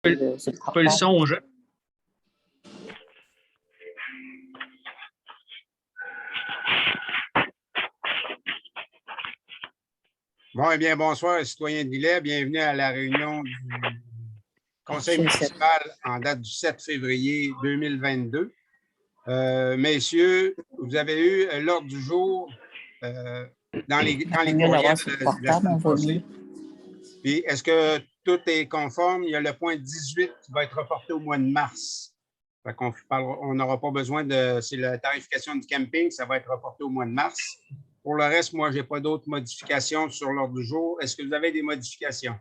C'est le Couper le son aux gens. Bon, eh bien, bonsoir, citoyens de Lillet. Bienvenue à la réunion du Conseil municipal en date du 7 février 2022. Messieurs, vous avez eu l'ordre du jour dans les courriels de la semaine passée. Puis, est-ce que tout est conforme? Il y a le point 18 qui va être reporté au mois de mars. Fait qu'on on n'aura pas besoin de... C'est la tarification du camping, ça va être reporté au mois de mars. Pour le reste, moi, je n'ai pas d'autres modifications sur l'ordre du jour. Est-ce que vous avez des modifications?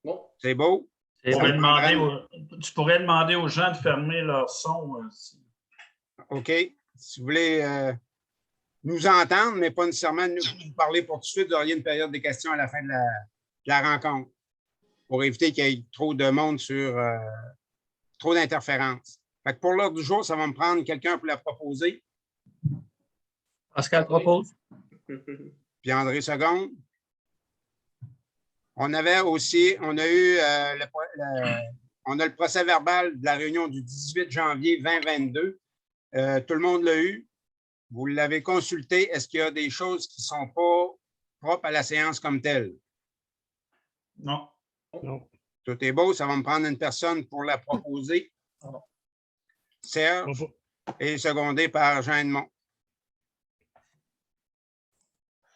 Non. C'est beau? Tu pourrais demander aux gens de fermer leur son. OK. Si vous voulez nous entendre, mais pas nécessairement nous parler pour tout de suite, vous auriez une période de questions à la fin de la rencontre pour éviter qu'il y ait trop de monde sur trop d'interférences. Pour l'ordre du jour, ça va me prendre quelqu'un pour la proposer. Pascal propose. Puis André seconde. On avait aussi, on a eu le procès verbal de la réunion du 18 janvier 2022. Tout le monde l'a eu. Vous l'avez consulté. Est-ce qu'il y a des choses qui ne sont pas propres à la séance comme telle? Non. Non. Tout est beau. Ça va me prendre une personne pour la proposer. Serge et secondé par Jean Edmond.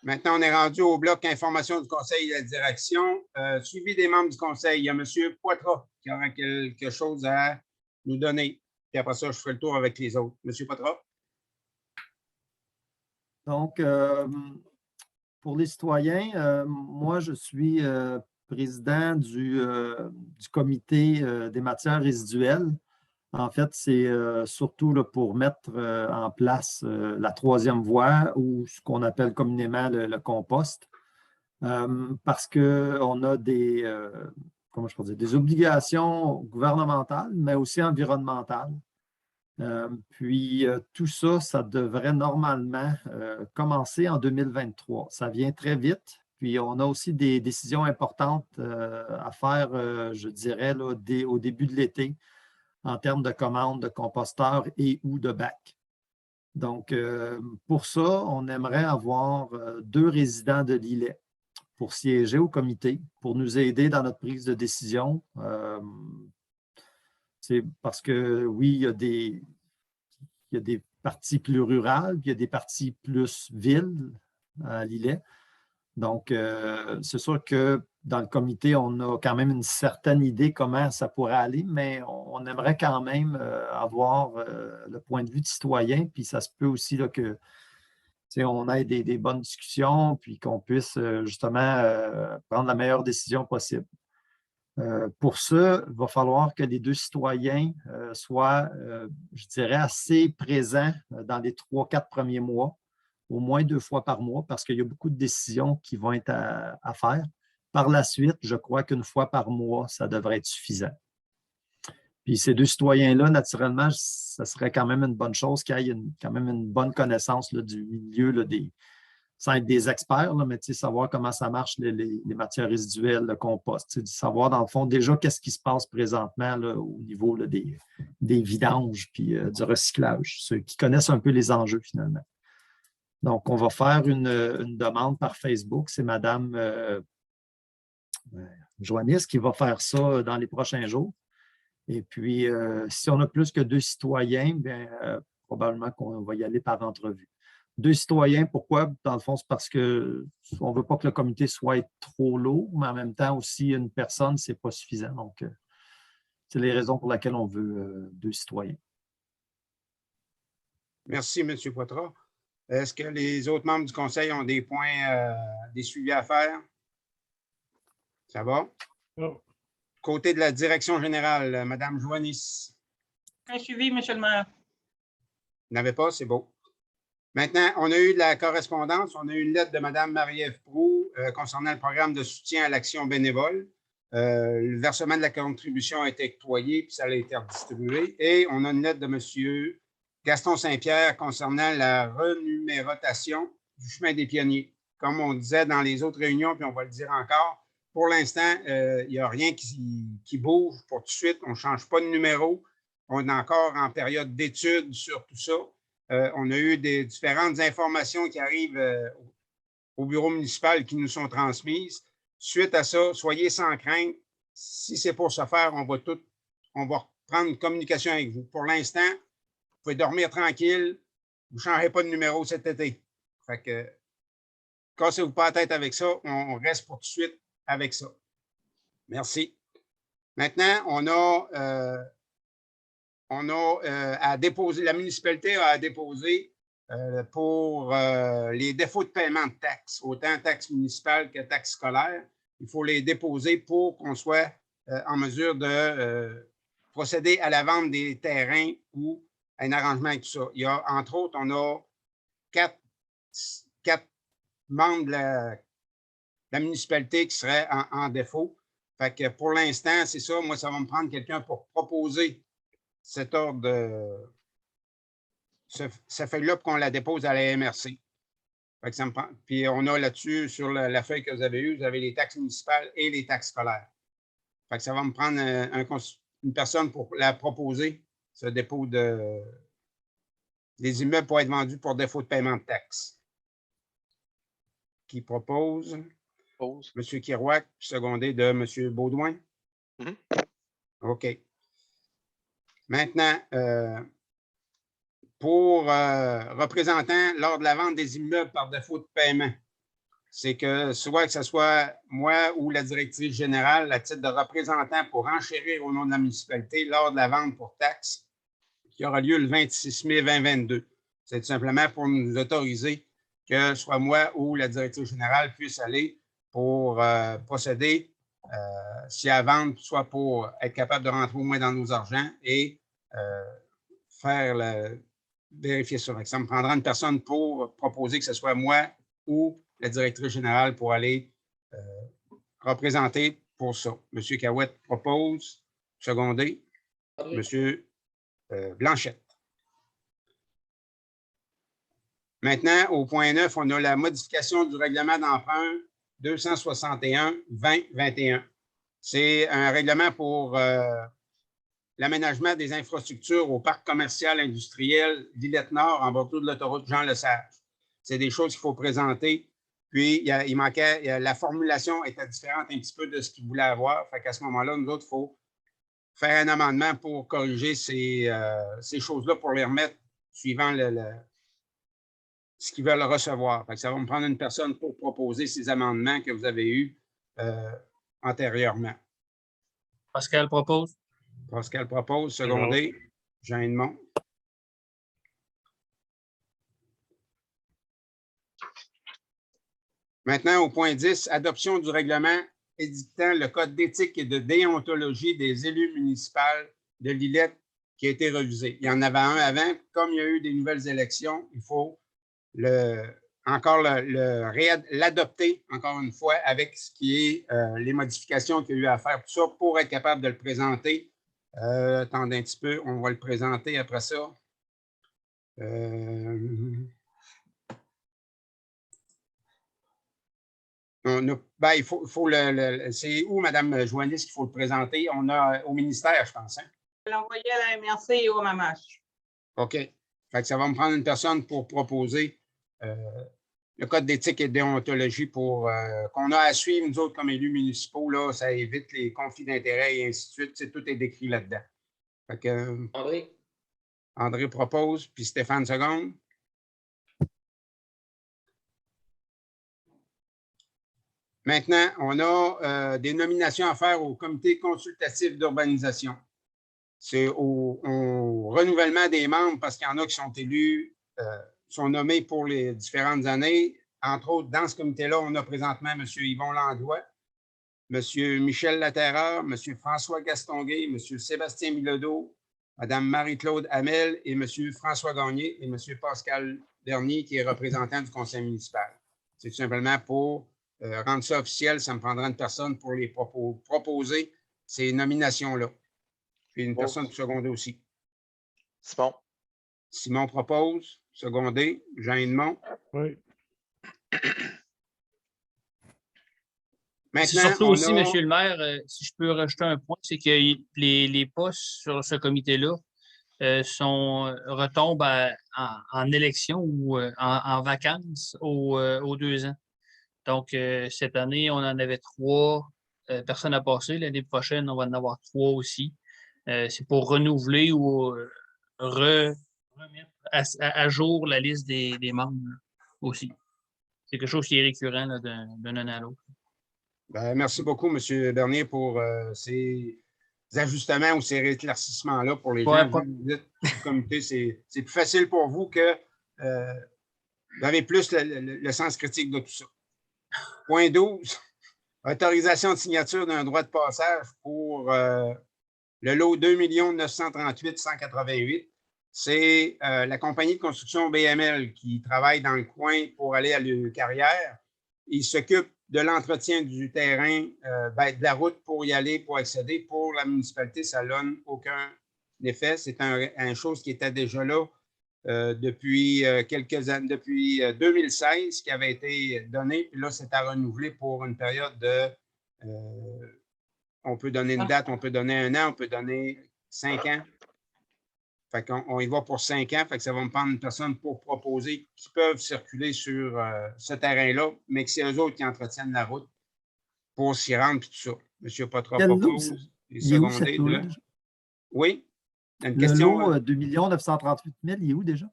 Maintenant, on est rendu au bloc information du conseil et de la direction. Suivi des membres du conseil, il y a M. Poitras qui aura quelque chose à nous donner. Puis après ça, je ferai le tour avec les autres. M. Poitras. Donc, pour les citoyens, moi, je suis président du comité des matières résiduelles. En fait, c'est surtout là, pour mettre en place la troisième voie ou ce qu'on appelle communément le compost. Parce qu'on a des, comment je peux dire, des obligations gouvernementales, mais aussi environnementales. Puis tout ça, ça devrait normalement commencer en 2023. Ça vient très vite. Puis on a aussi des décisions importantes à faire, je dirais, là, au début de l'été en termes de commandes de composteurs et ou de bacs. Donc, pour ça, on aimerait avoir 2 résidents de Lillet pour siéger au comité, pour nous aider dans notre prise de décision. C'est parce que, oui, il y a des parties plus rurales, puis il y a des parties plus villes à Lillet. Donc, c'est sûr que dans le comité, on a quand même une certaine idée comment ça pourrait aller, mais on aimerait quand même avoir le point de vue de citoyen, puis ça se peut aussi là, que on ait des bonnes discussions, puis qu'on puisse justement prendre la meilleure décision possible. Pour ça, il va falloir que les 2 citoyens soient, je dirais, assez présents dans les 3-4 premiers mois, au moins 2 fois par mois, parce qu'il y a beaucoup de décisions qui vont être à faire. Par la suite, je crois qu'une fois par mois, ça devrait être suffisant. Puis ces 2 citoyens-là, naturellement, ça serait quand même une bonne chose qu'ils aient quand même une bonne connaissance là, du milieu, là, sans être des experts, là, mais savoir comment ça marche, les matières résiduelles, le compost, savoir dans le fond déjà qu'est-ce qui se passe présentement là, au niveau là, des vidanges puis du recyclage, ceux qui connaissent un peu les enjeux finalement. Donc, on va faire une demande par Facebook. C'est Mme Joannis qui va faire ça dans les prochains jours. Et puis, si on a plus que 2 citoyens, bien, probablement qu'on va y aller par entrevue. 2 citoyens, pourquoi? Dans le fond, c'est parce qu'on ne veut pas que le comité soit trop lourd, mais en même temps aussi, une personne, ce n'est pas suffisant. Donc, c'est les raisons pour lesquelles on veut 2 citoyens. Merci, M. Poitras. Est-ce que les autres membres du conseil ont des points, des suivis à faire? Ça va? Non. Côté de la direction générale, Mme Joannis. Un suivi, M. le maire. Vous n'avez pas? C'est beau. Maintenant, on a eu de la correspondance. On a eu une lettre de Mme Marie-Ève Proulx concernant le programme de soutien à l'action bénévole. Le versement de la contribution a été octroyé, puis ça a été redistribué. Et on a une lettre de M. Gaston Saint-Pierre concernant la renumérotation du chemin des pionniers. Comme on disait dans les autres réunions, puis on va le dire encore, pour l'instant, il n'y a rien qui bouge pour tout de suite. On ne change pas de numéro. On est encore en période d'étude sur tout ça. On a eu des différentes informations qui arrivent au bureau municipal qui nous sont transmises. Suite à ça, soyez sans crainte. Si c'est pour ce faire, on va reprendre une communication avec vous. Pour l'instant, vous pouvez dormir tranquille. Vous ne changerez pas de numéro cet été. Fait que, cassez-vous pas la tête avec ça. On reste pour tout de suite avec ça. Merci. Maintenant, on a à déposer, la municipalité a à déposer pour les défauts de paiement de taxes, autant taxes municipales que taxes scolaires. Il faut les déposer pour qu'on soit en mesure de procéder à la vente des terrains ou à un arrangement avec tout ça. Il y a, entre autres, on a quatre membres de la municipalité qui seraient en défaut. Fait que pour l'instant, c'est ça. Moi, ça va me prendre quelqu'un pour proposer cet ordre, cette feuille-là, pour qu'on la dépose à la MRC. Fait que ça me prend, puis on a là-dessus, sur la feuille que vous avez eue, vous avez les taxes municipales et les taxes scolaires. Fait que ça va me prendre une personne pour la proposer, ce dépôt des immeubles pour être vendus pour défaut de paiement de taxes. Qui propose? M. Kirouac, secondé de M. Baudouin. OK. Maintenant, pour représentant lors de la vente des immeubles par défaut de paiement, c'est que soit que ce soit moi ou la directrice générale à titre de représentant pour enchérir au nom de la municipalité lors de la vente pour taxes qui aura lieu le 26 mai 2022. C'est tout simplement pour nous autoriser que soit moi ou la directrice générale puisse aller pour procéder si à vendre, soit pour être capable de rentrer au moins dans nos argents et vérifier ça. Ça me prendra une personne pour proposer que ce soit moi ou la directrice générale pour aller représenter pour ça. M. Cahouette propose, secondé. M. Blanchette. Maintenant, au point 9, on a la modification du règlement d'emprunt 261-2021. C'est un règlement pour l'aménagement des infrastructures au parc commercial industriel Villette-Nord en bordure de l'autoroute Jean-Lesage. C'est des choses qu'il faut présenter. Puis, il manquait, la formulation était différente un petit peu de ce qu'il voulait avoir. Fait qu'à ce moment-là, nous autres, il faut faire un amendement pour corriger ces choses-là pour les remettre suivant ce qu'ils veulent recevoir. Fait que ça va me prendre une personne pour proposer ces amendements que vous avez eus antérieurement. Pascal propose. Pascal propose, secondé. Jean Edmond. Maintenant, au point 10, adoption du règlement édictant le code d'éthique et de déontologie des élus municipaux de Lillette qui a été revisé. Il y en avait un avant. Comme il y a eu des nouvelles élections, il faut l'adopter encore une fois avec ce qui est les modifications qu'il y a eu à faire, tout ça, pour être capable de le présenter. Attendez un petit peu, on va le présenter après ça. Il faut c'est où, Mme Joannis, qu'il faut le présenter? On a au ministère, je pense. Hein? Je vais l'envoyer à la MRC et au MAMACH. OK. Fait que ça va me prendre une personne pour proposer le code d'éthique et de déontologie pour qu'on a à suivre, nous autres, comme élus municipaux. Là, ça évite les conflits d'intérêts et ainsi de suite. Tout est décrit là-dedans. Fait que, André propose, puis Stéphane seconde. Maintenant, on a des nominations à faire au comité consultatif d'urbanisation. C'est au renouvellement des membres parce qu'il y en a qui sont élus, sont nommés pour les différentes années. Entre autres, dans ce comité-là, on a présentement M. Yvon Landois, M. Michel Laterreur, M. François Gastonguay, M. Sébastien Bilodeau, Mme Marie-Claude Hamel et M. François Gagné et M. Pascal Dernier, qui est représentant du conseil municipal. C'est tout simplement pour rendre ça officiel. Ça me prendra une personne pour les proposer ces nominations-là. Puis une personne pour seconder aussi. Simon. Simon propose, secondé. Jean Edmond. Oui. C'est Maintenant, surtout on aussi, a... Monsieur le maire, si je peux rajouter un point, c'est que les postes sur ce comité-là retombent en élection ou en vacances aux 2 ans. Donc, cette année, on en avait 3 personnes à passer. L'année prochaine, on va en avoir 3 aussi. C'est pour renouveler ou remettre à jour la liste des membres là, aussi. C'est quelque chose qui est récurrent là, d'un an à l'autre. Ben, merci beaucoup, M. Bernier, pour ces ajustements ou ces rééclaircissements-là pour les Ouais, gens. Vous dites, sur le comité, c'est plus facile pour vous que vous avez plus le sens critique de tout ça. Point 12, autorisation de signature d'un droit de passage pour le lot 2 938 188. C'est la compagnie de construction BML qui travaille dans le coin pour aller à la carrière. Ils s'occupent de l'entretien du terrain, de la route pour y aller, pour accéder. Pour la municipalité, ça donne aucun effet. C'est une chose qui était déjà là depuis quelques années, depuis 2016, qui avait été donnée. Puis là, c'est à renouveler pour une période de... on peut donner une date, on peut donner 1 an, on peut donner 5 ans. Fait qu'on y va pour 5 ans. Fait que ça va me prendre une personne pour proposer qui peuvent circuler sur ce terrain-là, mais que c'est eux autres qui entretiennent la route pour s'y rendre et tout ça. M. Potra propose et Il est où, secondé cette lot-là, de... déjà? Oui? Une Le question? lot 2 938 000, il est où déjà?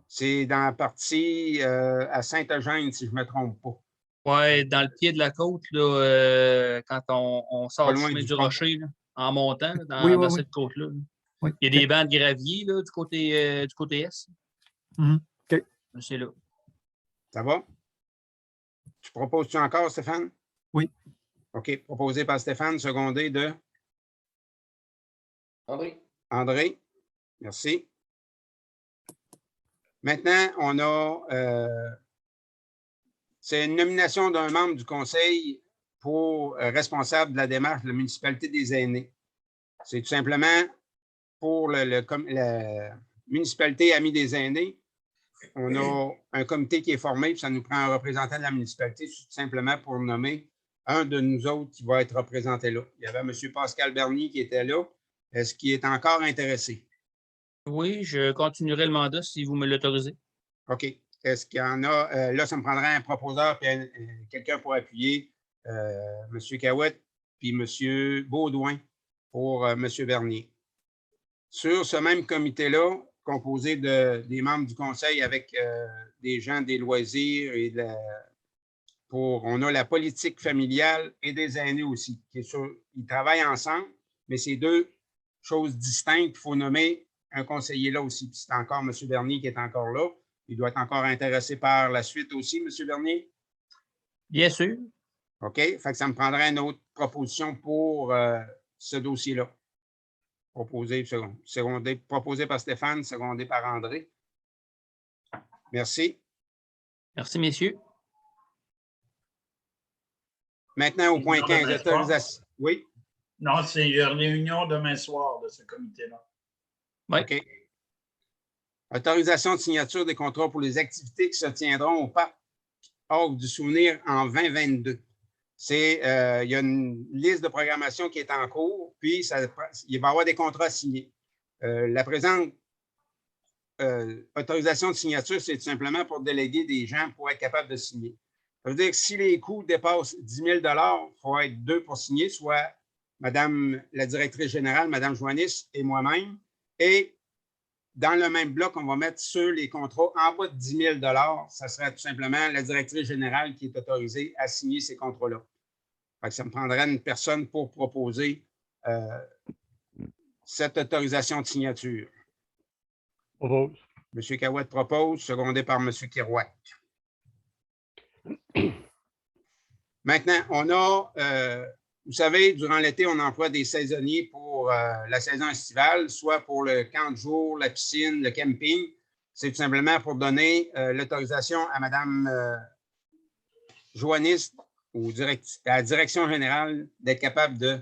C'est dans la partie à Saint-Eugène, si je ne me trompe pas. Oui, dans le pied de la côte, là, quand on sort Pas du loin chemin du du pont. rocher, là, en montant, là, Oui, dans oui. cette côte-là. Là. Oui. Il y a des bancs de gravier là, du côté est. OK. C'est là. Ça va? Tu proposes-tu encore, Stéphane? Oui. OK. Proposé par Stéphane, secondé de? André. André. Merci. Maintenant, on a... c'est une nomination d'un membre du conseil pour responsable de la démarche de la municipalité des aînés. C'est tout simplement pour la municipalité Amis des aînés. On a un comité qui est formé, puis ça nous prend un représentant de la municipalité, tout simplement pour nommer un de nous autres qui va être représenté là. Il y avait M. Pascal Bernier qui était là. Est-ce qu'il est encore intéressé? Oui, je continuerai le mandat si vous me l'autorisez. OK. Est-ce qu'il y en a? Là, ça me prendrait un proposeur et quelqu'un pour appuyer M. Cahouette puis M. Baudouin pour M. Bernier. Sur ce même comité-là, composé des membres du conseil avec des gens des loisirs et on a la politique familiale et des aînés aussi. Ils travaillent ensemble, mais c'est 2 choses distinctes. Il faut nommer un conseiller là aussi. Puis c'est encore M. Bernier qui est encore là. Il doit être encore intéressé par la suite aussi, M. Bernier? Bien sûr. OK. Fait que ça me prendrait une autre proposition pour ce dossier-là. Proposé par Stéphane, secondé par André. Merci. Merci, messieurs. Maintenant, au point 15, autorisation. Oui? Non, c'est une réunion demain soir de ce comité-là. Oui. OK. Autorisation de signature des contrats pour les activités qui se tiendront au Parc Arc du Souvenir en 2022. Il y a une liste de programmation qui est en cours, puis il va y avoir des contrats signés. La présente autorisation de signature, c'est tout simplement pour déléguer des gens pour être capable de signer. Ça veut dire que si les coûts dépassent 10 000 il faut être 2 pour signer, soit Madame la directrice générale, Madame Joannis et moi-même. Et dans le même bloc, on va mettre sur les contrats en bas de 10 000 ça serait tout simplement la directrice générale qui est autorisée à signer ces contrats-là. Ça me prendrait une personne pour proposer cette autorisation de signature. Propose. M. Cahouette propose, secondé par M. Kirouac. Maintenant, on a, vous savez, durant l'été, on emploie des saisonniers pour la saison estivale, soit pour le camp de jour, la piscine, le camping. C'est tout simplement pour donner l'autorisation à Mme Joannis ou à la direction générale d'être capable de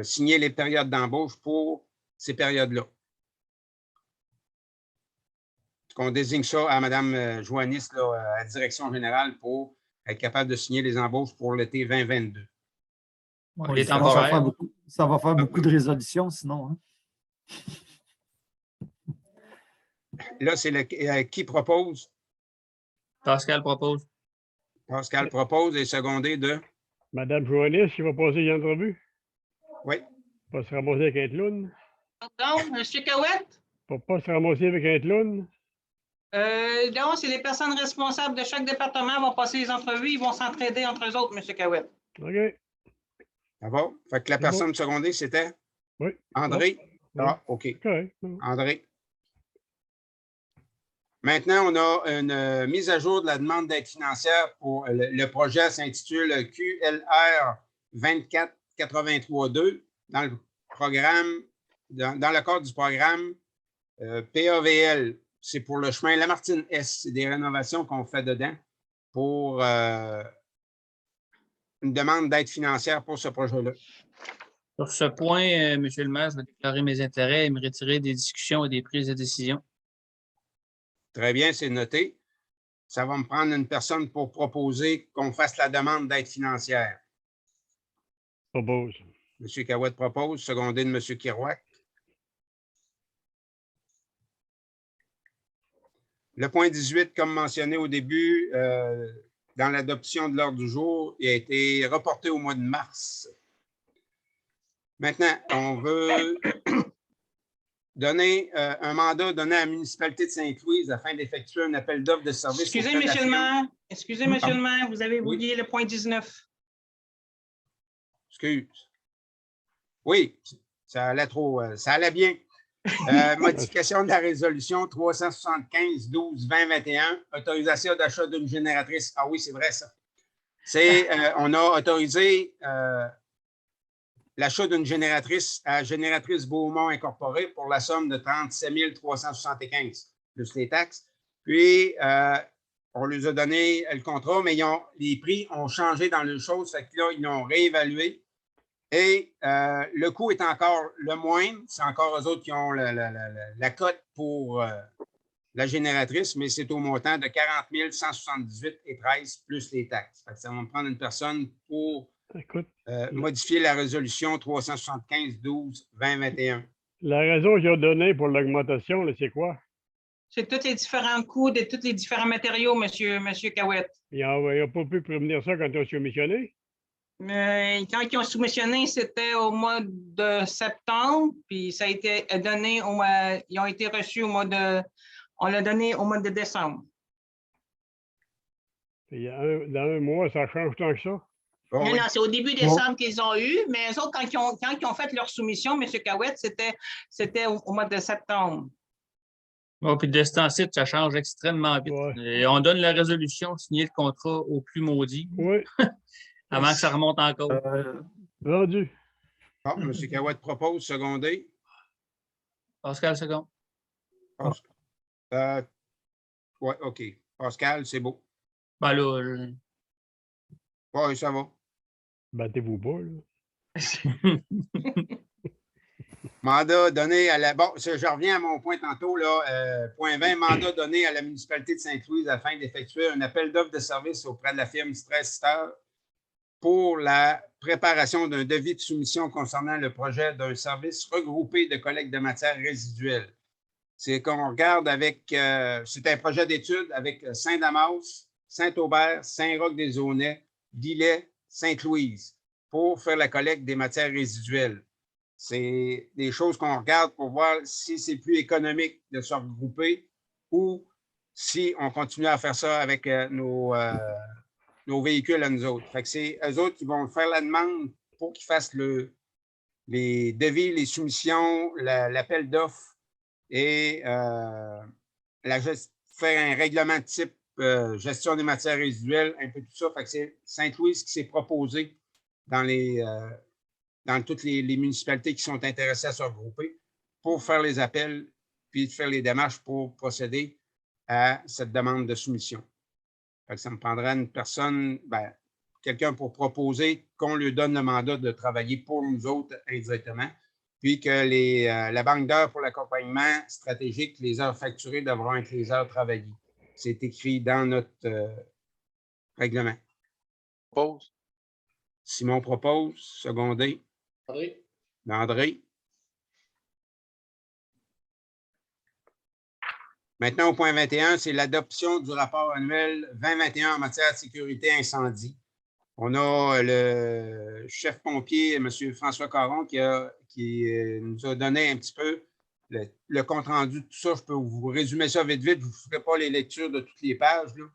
signer les périodes d'embauche pour ces périodes-là. On désigne ça à Mme Joannis, là, à la direction générale, pour être capable de signer les embauches pour l'été 2022. Ouais, Oui, les ça va temporaires. faire ça va faire beaucoup de résolutions sinon. Hein? Là, c'est qui propose? Pascal propose. Pascal propose et secondé de? Madame Joannis, qui va passer une entrevue, Oui. pas se ramasser avec un clown. Pardon, M. Cahouette? Pas se ramasser avec un clown. Non, c'est les personnes responsables de chaque département vont passer les entrevues, ils vont s'entraider entre eux autres, M. Cahouette. OK. Ça va? Fait que la C'est personne secondée, c'était Oui. André? Oui. Ah, OK. Correct. André. Maintenant, on a une mise à jour de la demande d'aide financière pour le projet s'intitule QLR 2483-2 dans le programme, dans le cadre du programme PAVL. C'est pour le chemin Lamartine-Est. C'est des rénovations qu'on fait dedans pour une demande d'aide financière pour ce projet-là. Sur ce point, Monsieur le maire, je vais déclarer mes intérêts et me retirer des discussions et des prises de décision. Très bien, c'est noté. Ça va me prendre une personne pour proposer qu'on fasse la demande d'aide financière. Propose. M. Cahouette propose, secondé de M. Kirouac. Le point 18, comme mentionné au début, dans l'adoption de l'ordre du jour, il a été reporté au mois de mars. Maintenant, on veut donner un mandat donné à la municipalité de Sainte-Louise afin d'effectuer un appel d'offres de service. Excusez, M. le maire. Excusez, M. le maire, vous avez Oui. oublié le point 19. Excuse. Oui, ça allait trop, ça allait bien. Modification de la résolution 375-12-2021, autorisation d'achat d'une génératrice. Ah oui, c'est vrai ça. On a autorisé l'achat d'une génératrice à Génératrice Beaumont Incorporée pour la somme de 37 375 plus les taxes. Puis, on leur a donné le contrat, mais les prix ont changé dans le chose. Fait que là, ils l'ont réévalué. Et le coût est encore le moindre. C'est encore eux autres qui ont la cote pour la génératrice, mais c'est au montant de 40 178,13 plus les taxes. Fait que ça va me prendre une personne pour modifier la résolution 375-12-2021. La raison qu'ils ont donnée pour l'augmentation, c'est quoi? C'est tous les différents coûts de tous les différents matériaux, M. Cahouette. Ils n'ont pas pu prévenir ça quand ils ont soumissionné? Quand ils ont soumissionné, c'était au mois de septembre, puis ça a été donné ils ont été reçus on l'a donné au mois de décembre. Dans un mois, ça change tant que ça? Oh, non, oui. non, c'est au début décembre qu'ils ont eu, mais eux autres, quand ils ont fait leur soumission, M. Cahouette, c'était au mois de septembre. Oh, puis de ce temps-ci, ça change extrêmement vite. Ouais. Et on donne la résolution, signer le contrat au plus maudit. Oui. Avant que ça remonte encore. Vendu. Ah, M. Cahouette propose, secondé. Pascal, second. Oui, OK. Pascal, c'est beau. Ben là, Oui, ça va. Battez-vous pas, là. Mandat donné à la... Bon, je reviens à mon point tantôt, là. Point 20, mandat donné à la municipalité de Sainte-Louise afin d'effectuer un appel d'offres de service auprès de la firme Stresstar pour la préparation d'un devis de soumission concernant le projet d'un service regroupé de collecte de matières résiduelles. C'est qu'on regarde avec... c'est un projet d'étude avec Saint-Damas, Saint-Aubert, Saint-Roch-des-Aunais, Guillet, Sainte-Louise pour faire la collecte des matières résiduelles. C'est des choses qu'on regarde pour voir si c'est plus économique de se regrouper ou si on continue à faire ça avec nos véhicules à nous autres. Fait que c'est eux autres qui vont faire la demande pour qu'ils fassent les devis, les soumissions, l'appel d'offres et faire un règlement de type gestion des matières résiduelles, un peu tout ça. Fait que c'est Sainte-Louise qui s'est proposé dans toutes les municipalités qui sont intéressées à se regrouper pour faire les appels puis faire les démarches pour procéder à cette demande de soumission. Fait que ça me prendra une personne, quelqu'un pour proposer qu'on lui donne le mandat de travailler pour nous autres indirectement, puis que la banque d'heures pour l'accompagnement stratégique, les heures facturées devront être les heures travaillées. C'est écrit dans notre règlement. propose. Simon propose, secondé. André. André. Maintenant, au point 21, c'est l'adoption du rapport annuel 2021 en matière de sécurité incendie. On a le chef pompier, M. François Caron, qui nous a donné un petit peu le compte-rendu de tout ça. Je peux vous résumer ça vite, vite. Je ne vous ferai pas les lectures de toutes les pages, là.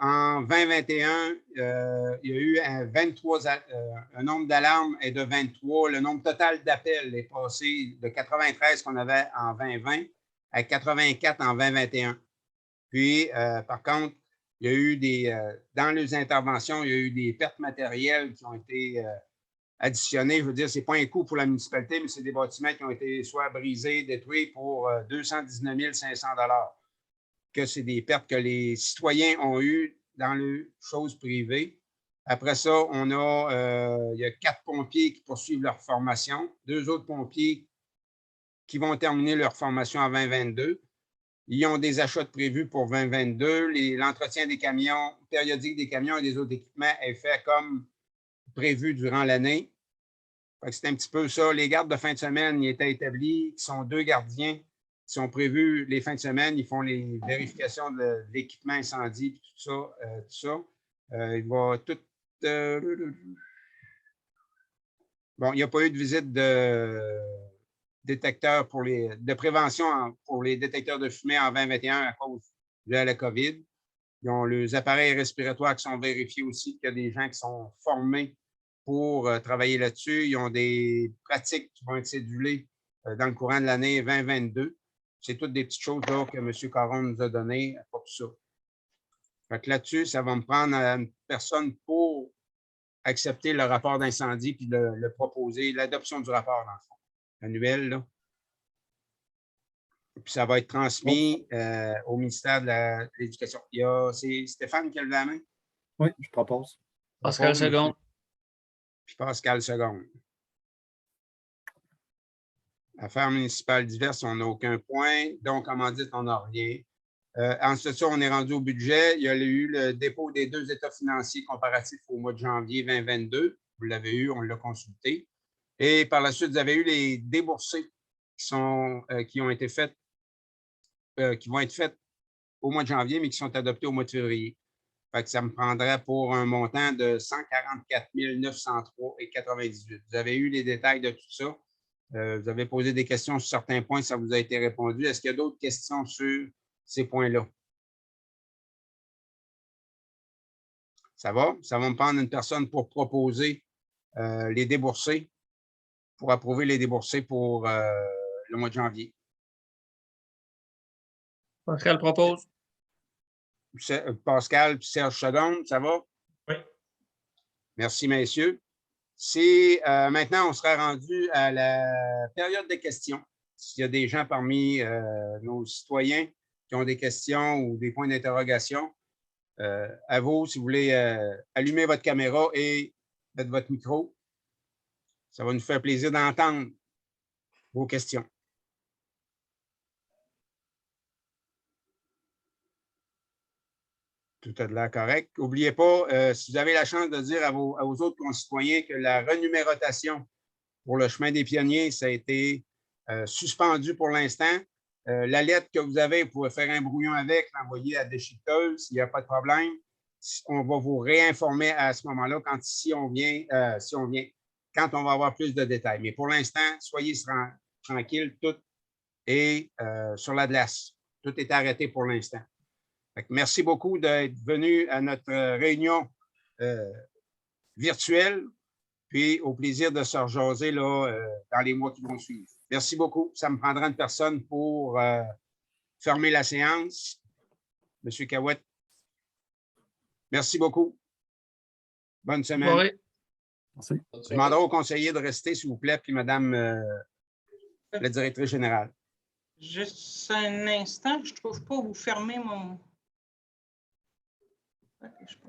En 2021, il y a eu un nombre d'alarmes est de 23. Le nombre total d'appels est passé de 93 qu'on avait en 2020 à 84 en 2021. Puis, par contre, il y a eu dans les interventions, il y a eu des pertes matérielles qui ont été additionnées. Je veux dire, ce n'est pas un coût pour la municipalité, mais c'est des bâtiments qui ont été soit brisés, détruits pour 219 500 $. Que c'est des pertes que les citoyens ont eues dans les choses privées. Après ça, il y a 4 pompiers qui poursuivent leur formation, 2 autres pompiers qui vont terminer leur formation en 2022. Ils ont des achats prévus pour 2022. L'entretien des camions, périodique des camions et des autres équipements est fait comme prévu durant l'année. C'est un petit peu ça. Les gardes de fin de semaine, ils étaient établis. Ils sont 2 gardiens qui sont prévus les fins de semaine. Ils font les vérifications de l'équipement incendie et tout ça. Il va tout... Bon, il n'y a pas eu de visite de détecteurs de prévention pour les détecteurs de fumée en 2021 à cause de la COVID. Ils ont les appareils respiratoires qui sont vérifiés aussi, qu'il y a des gens qui sont formés pour travailler là-dessus. Ils ont des pratiques qui vont être cédulées dans le courant de l'année 2022. C'est toutes des petites choses là, que M. Caron nous a données pour tout ça. Fait que là-dessus, ça va me prendre une personne pour accepter le rapport d'incendie puis le proposer, l'adoption du rapport, dans le fond, annuel. Là. Puis ça va être transmis au ministère de l'Éducation. C'est Stéphane qui a levé la main? Oui, je propose. Pascal Seconde. Puis Pascal Seconde. Affaires municipales diverses, on n'a aucun point. Donc, comment dire, on n'a rien. Ensuite, on est rendu au budget. Il y a eu le dépôt des 2 états financiers comparatifs au mois de janvier 2022. Vous l'avez eu, on l'a consulté. Et par la suite, vous avez eu les déboursés qui ont été faites, qui vont être faites au mois de janvier, mais qui sont adoptés au mois de février. Fait que ça me prendrait pour un montant de 144 903,98. Vous avez eu les détails de tout ça. Vous avez posé des questions sur certains points, ça vous a été répondu. Est-ce qu'il y a d'autres questions sur ces points-là? Ça va? Ça va me prendre une personne pour proposer les déboursés, pour approuver les déboursés pour le mois de janvier. Pascal propose. Pascal puis Serge Seconde, ça va? Oui. Merci, messieurs. Maintenant, on sera rendu à la période des questions. S'il y a des gens parmi nos citoyens qui ont des questions ou des points d'interrogation, à vous, si vous voulez allumer votre caméra et mettre votre micro, ça va nous faire plaisir d'entendre vos questions. Tout a de l'air correct. N'oubliez pas, si vous avez la chance de dire à vos autres concitoyens que la renumérotation pour le chemin des pionniers, ça a été suspendu pour l'instant. La lettre que vous avez, vous pouvez faire un brouillon avec, l'envoyer à la déchiqueteuse, il n'y a pas de problème. On va vous réinformer à ce moment-là quand on va avoir plus de détails. Mais pour l'instant, soyez tranquilles, tout est sur la glace. Tout est arrêté pour l'instant. Merci beaucoup d'être venu à notre réunion virtuelle, puis au plaisir de se rejaser là, dans les mois qui vont suivre. Merci beaucoup. Ça me prendra une personne pour fermer la séance. M. Cahouette. Merci beaucoup. Bonne semaine. Bonne Merci. Je demanderai au conseiller de rester, s'il vous plaît, puis Madame la directrice générale. Juste un instant, je ne trouve pas où fermer mon... Je peux